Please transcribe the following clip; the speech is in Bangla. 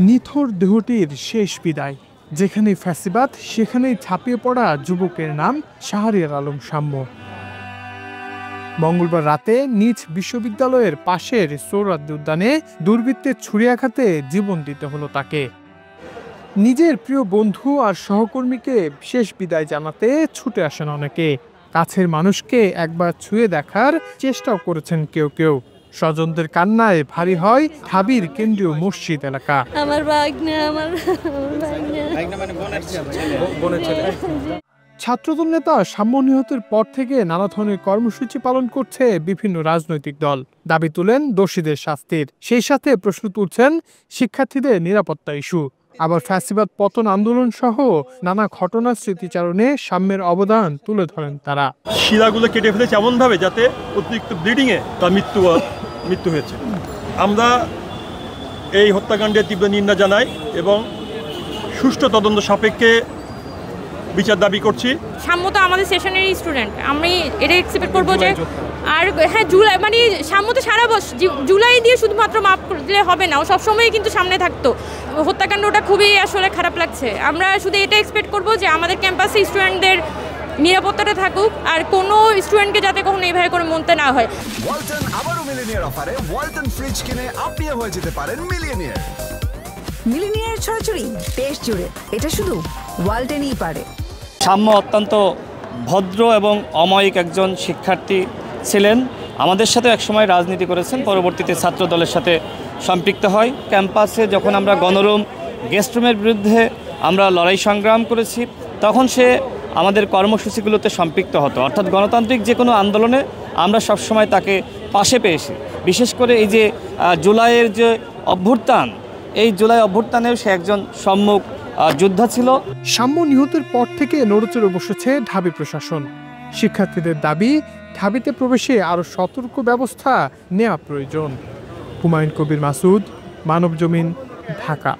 নিথর দেহটির শেষ বিদায়, যেখানে ফ্যাসিবাদ সেখানেই ছাপিয়ে পড়া যুবকের নাম শাহরিয়ার আলম শাম্য। মঙ্গলবার রাতে নিজ বিশ্ববিদ্যালয়ের পাশের সোহরাওয়ার্দী উদ্যানে দুর্বৃত্তের ছুরিয়াঘাতে জীবন দিতে হলো তাকে। নিজের প্রিয় বন্ধু আর সহকর্মীকে শেষ বিদায় জানাতে ছুটে আসেন অনেকে। কাছের মানুষকে একবার ছুঁয়ে দেখার চেষ্টাও করেছেন কেউ কেউ। স্বজনদের কান্নায় ভারী হয় ঢাবির কেন্দ্রীয় মসজিদ এলাকা। ছাত্রদল নেতা শাম্য নিহতের পর থেকে নানা ধরনের কর্মসূচি পালন করছে বিভিন্ন রাজনৈতিক দল। দাবি তুলেন দোষীদের শাস্তির, সেই সাথে প্রশ্ন তুলছেন শিক্ষার্থীদের নিরাপত্তা ইস্যু। আবার ফ্যাসিবাদ পতন আন্দোলন সহ নানা ঘটনার স্মৃতিচারণে শাম্যের অবদান তুলে ধরেন তারা। শিরাগুলো কেটে ফেলেছে এমনভাবে যাতে অতিরিক্ত ব্লিডিংয়ে তার মৃত্যু হয়েছে। আমরা এই হত্যাকাণ্ডের তীব্র নিন্দা জানাই এবং সুষ্ঠু তদন্ত সাপেক্ষে বিচার দাবি করছি। শাম্য তো আমাদের সেশনেরই স্টুডেন্ট, আমি এটা এক্সপেক্ট করবো যে আর হ্যাঁ জুলাই মানে শাম্য তো সারা বছর জুলাই দিয়ে শুধুমাত্র মাফ দিলে হবে না, ও সবসময় কিন্তু সামনে থাকতো। হত্যাকাণ্ডটা খুবই আসলে খারাপ লাগছে। আমরা শুধু এটা এক্সপেক্ট করবো যে আমাদের ক্যাম্পাসে স্টুডেন্টদের নিরাপত্তাটা থাকুক আর কোনো স্টুডেন্টকে যাতে কখনো এইভাবে করে মনতে না হয়। ওয়ালটন আবারও মিলিনিয়ার অফারে ওয়ালটন ফ্রিজ কিনে আপনিও হয়ে যেতে পারেন মিলিয়নিয়ার। মিলিনিয়ার ছড়াছড়ি দেশ জুড়ে, এটা শুধু ওয়ালটনই পারে। শাম্য অত্যন্ত ভদ্র এবং অমায়িক একজন শিক্ষার্থী ছিলেন। আমাদের সাথে একসময় রাজনীতি করেছেন, পরবর্তীতে ছাত্র দলের সাথে সম্পৃক্ত হয়। ক্যাম্পাসে যখন আমরা গণরুম গেস্টরুমের বিরুদ্ধে আমরা লড়াই সংগ্রাম করেছি, তখন সে আমাদের কর্মসূচিগুলোতে সম্পৃক্ত হতো। অর্থাৎ গণতান্ত্রিক যে কোনো আন্দোলনে আমরা সবসময় তাকে পাশে পেয়েছি। বিশেষ করে এই যে জুলাইয়ের যে অভ্যুত্থান, এই জুলাই অভ্যুত্থানেও সে একজন সম্মুখ যোদ্ধা ছিল। শাম্য নিহতের পর থেকে নড়েচড়ে বসেছে ঢাবি প্রশাসন। শিক্ষার্থীদের দাবি, ঢাবিতে প্রবেশে আরও সতর্ক ব্যবস্থা নেওয়া প্রয়োজন। হুমায়ুন কবির মাসুদ, মানবজমিন, ঢাকা।